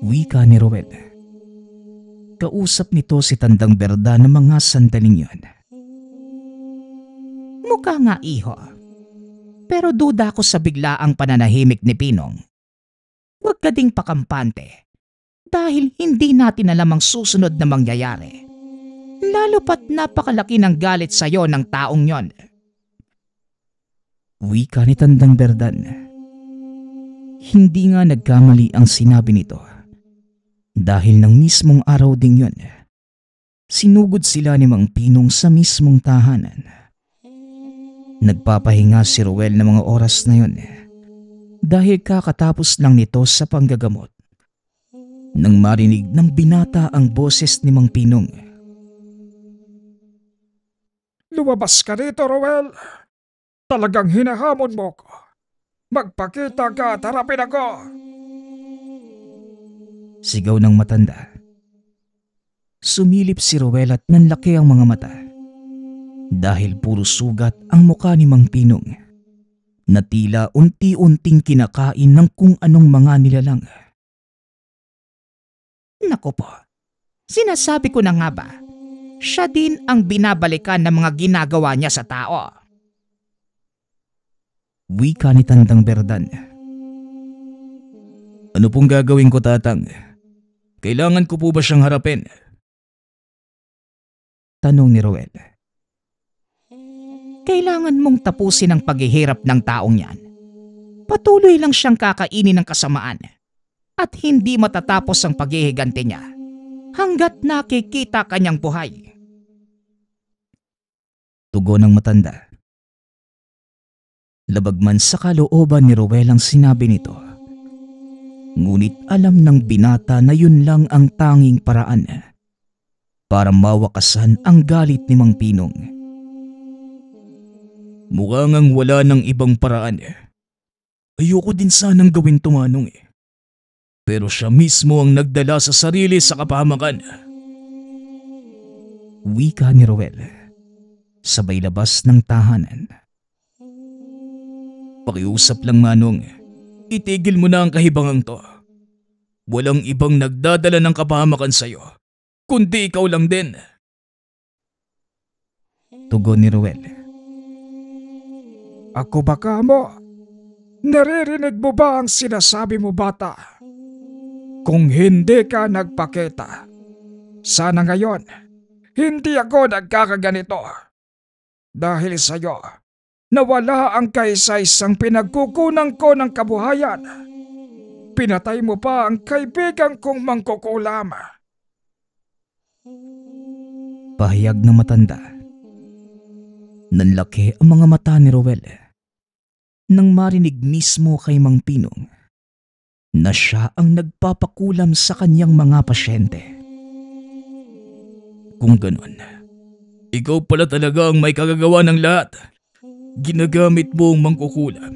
Wika ni Roel. Kausap nito si Tandang Berda ng mga sandaling yon. Mukha nga iho. Pero duda ko sa biglaang pananahimik ni Pinong. Huwag ka ding pakampante. Dahil hindi natin alam ang susunod na mangyayari. Lalo pat napakalaki ng galit sa'yo ng taong yon. Wika ni Tandang Berdan. Hindi nga nagkamali ang sinabi nito. Dahil ng mismong araw ding yon, sinugod sila ni Mang Pinong sa mismong tahanan. Nagpapahinga si Roel ng mga oras na yon dahil kakatapos lang nito sa panggagamot. Nang marinig ng binata ang boses ni Mang Pinong. Lumabas ka rito, Roel. Talagang hinahamon mo ko. Magpakita ka at harapin ako. Sigaw ng matanda. Sumilip si Roel at nanlaki ang mga mata. Dahil puro sugat ang mukha ni Mang Pinong na tila unti-unting kinakain ng kung anong mga nilalang. Naku po, sinasabi ko na nga ba, siya din ang binabalikan ng mga ginagawa niya sa tao. Wika ni Tandang Berdan. Ano pong gagawin ko, Tatang? Kailangan ko po ba siyang harapin? Tanong ni Roel. Kailangan mong tapusin ang paghihirap ng taong yan. Patuloy lang siyang kakainin ng kasamaan at hindi matatapos ang paghihiganti niya hanggat nakikita kanyang buhay. Tugon ng matanda. Labag man sa kalooban ni Roel ang sinabi nito. Ngunit alam ng binata na yun lang ang tanging paraan para mawakasan ang galit ni Mang Pinong. Mukhang ang wala ng ibang paraan. Ayoko din sanang gawin to, Manong. Pero siya mismo ang nagdala sa sarili sa kapahamakan. Wika ni Roel. Sabay labas ng tahanan. Pakiusap lang, Manong. Itigil mo na ang kahibangang to. Walang ibang nagdadala ng kapahamakan sa'yo, kundi ikaw lang din. Tugon ni Roel. Ako ba ka mo? Naririnig mo ba ang sinasabi mo, bata? Kung hindi ka nagpakita, sana ngayon, hindi ako nagkakaganito. Dahil sa'yo, Nawala ang kaisa-isang pinagkukunan ko ng kabuhayan. Pinatay mo pa ang kaibigan kong mangkukulam. Pahayag ng matanda. Nanlaki ang mga mata ni Roel nang marinig mismo kay Mang Pinong na siya ang nagpapakulam sa kanyang mga pasyente. Kung ganon, ikaw pala talaga ang may kagagawa ng lahat. Ginagamit mo ang mangkukulam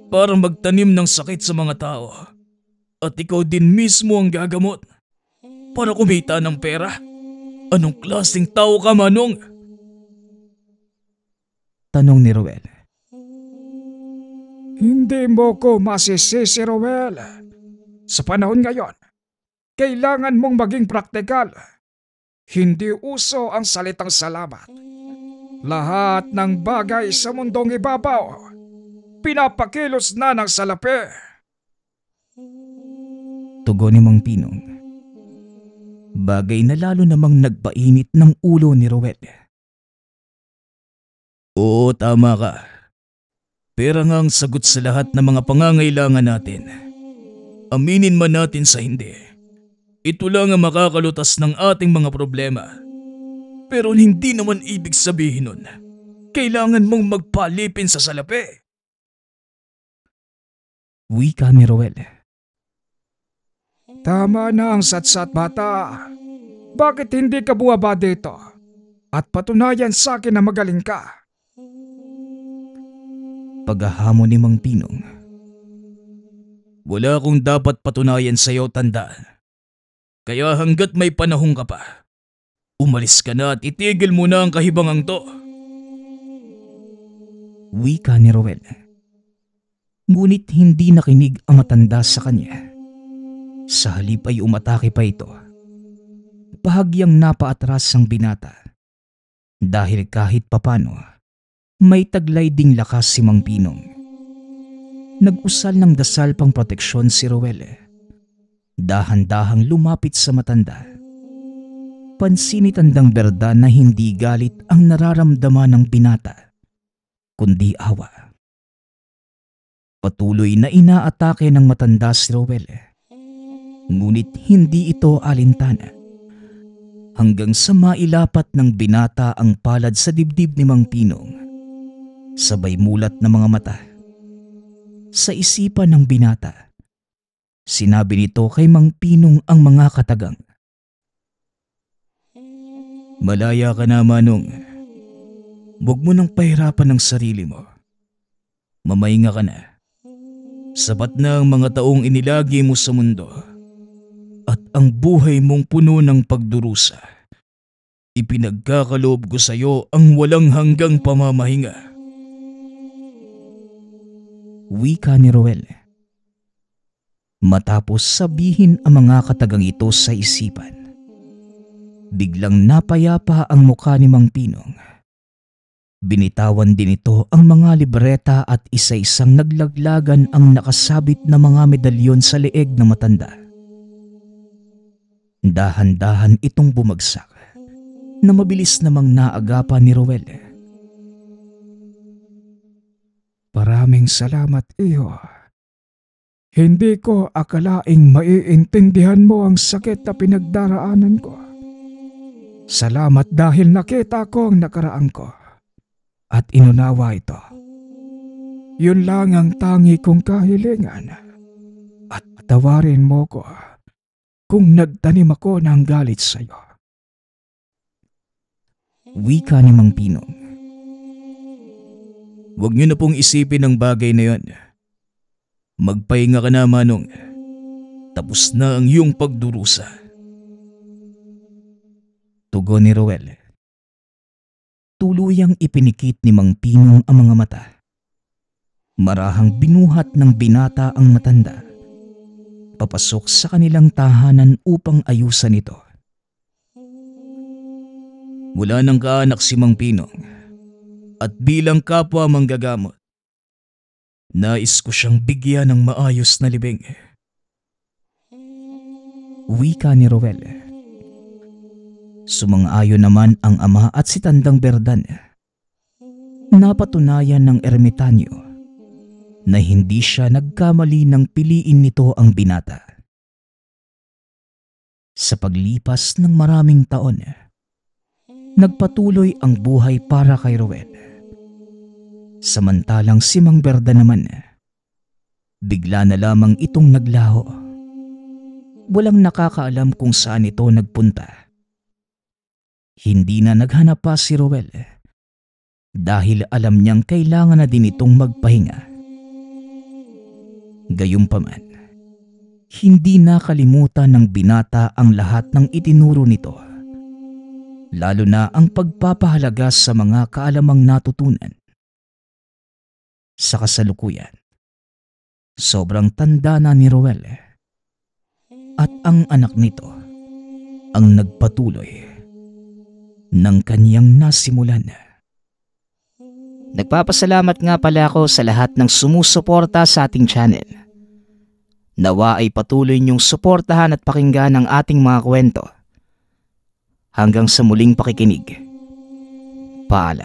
para magtanim ng sakit sa mga tao. At ikaw din mismo ang gagamot para kumita ng pera. Anong klaseng tao ka, Manong? Tanong ni Roel. Hindi mo ko masisisi, Roel. Sa panahon ngayon, kailangan mong maging praktikal. Hindi uso ang salitang salamat. Lahat ng bagay sa mundong ibabaw, pinapakilos na ng salapi. Tugon ni Mang Pinong. Bagay na lalo namang nagpainit ng ulo ni Roel. Oo, tama ka. Pera nga ang sagot sa lahat ng mga pangangailangan natin. Aminin man natin sa hindi. Ito lang ang makakalutas ng ating mga problema. Pero hindi naman ibig sabihin nun, kailangan mong magpalipin sa salapi. Wika ni Roel. Tama na ang satsat, bata. Bakit hindi ka buwaba dito? At patunayan sa akin na magaling ka. Paghahamon ni Mang Pinong. Wala akong dapat patunayan sa iyo, tanda. Kaya hanggat may panahon ka pa, umalis ka na at itigil mo na ang kahibangang to. Wika ni Roel. Ngunit hindi nakinig ang matanda sa kanya. Sa halip ay umatake pa ito. Bahagyang napaatras ang binata. Dahil kahit papano, may taglay ding lakas si Mang Pinong. Nag-usal ng dasal pang proteksyon si Roel. Dahan-dahang lumapit sa matanda. Pansin ni Tandang Berda na hindi galit ang nararamdaman ng binata, kundi awa. Patuloy na inaatake ng matanda si Roel. Ngunit hindi ito alintana. Hanggang sa mailapat ng binata ang palad sa dibdib ni Mang Pinong. Sabay mulat ng mga mata. Sa isipan ng binata, sinabi nito kay Mang Pinong ang mga katagang. Malaya ka na, Manong. Huwag mo nang pahirapan ang sarili mo. Mamahinga ka na. Sapat na ang mga taong inilagi mo sa mundo. At ang buhay mong puno ng pagdurusa. Ipinagkakaloob ko sa iyo ang walang hanggang pamamahinga. Wika ni Roel. Matapos sabihin ang mga katagang ito sa isipan, biglang napayapa ang mukha ni Mang Pinong. Binitawan din ito ang mga libreta at isa-isang naglaglagan ang nakasabit na mga medalyon sa leeg ng matanda. Dahan-dahan itong bumagsak na mabilis namang naagapan ni Roel. Maraming salamat, iyo. Hindi ko akalaing maiintindihan mo ang sakit na pinagdaraanan ko. Salamat dahil nakita ko ang nakaraan ko at inunawa ito. Yun lang ang tangi kong kahilingan. At patawarin mo ko kung nagtanim ako ng galit sa iyo. Wika ni Mang Pinong. Huwag niyo na pong isipin ang bagay na yon. Magpahinga ka na, Manong. Tapos na ang iyong pagdurusa. Tugon ni Roel. Tuluyang ipinikit ni Mang Pinong ang mga mata. Marahang binuhat ng binata ang matanda. Papasok sa kanilang tahanan upang ayusan ito. Wala nang kaanak si Mang Pinong. At bilang kapwa manggagamot, nais ko siyang bigyan ng maayos na libing. Wika ni Roel. Sumang-ayon naman ang ama at si Tandang Berdan. Napatunayan ng ermitanyo na hindi siya nagkamali nang piliin nito ang binata. Sa paglipas ng maraming taon, nagpatuloy ang buhay para kay Ruel. Samantalang si Mang Berda naman, bigla na lamang itong naglaho. Walang nakakaalam kung saan ito nagpunta. Hindi na naghanap pa si Ruel dahil alam niyang kailangan na din itong magpahinga. Gayunpaman, hindi nakalimutan ng binata ang lahat ng itinuro nito, lalo na ang pagpapahalaga sa mga kaalamang natutunan. Sa kasalukuyan, sobrang tanda na ni Ruel at ang anak nito ang nagpatuloy ng kanyang nasimulan. Nagpapasalamat nga pala ako sa lahat ng sumusuporta sa ating channel. Nawa ay patuloy niyong suportahan at pakinggan ang ating mga kwento. Hanggang sa muling pakikinig. Paalam.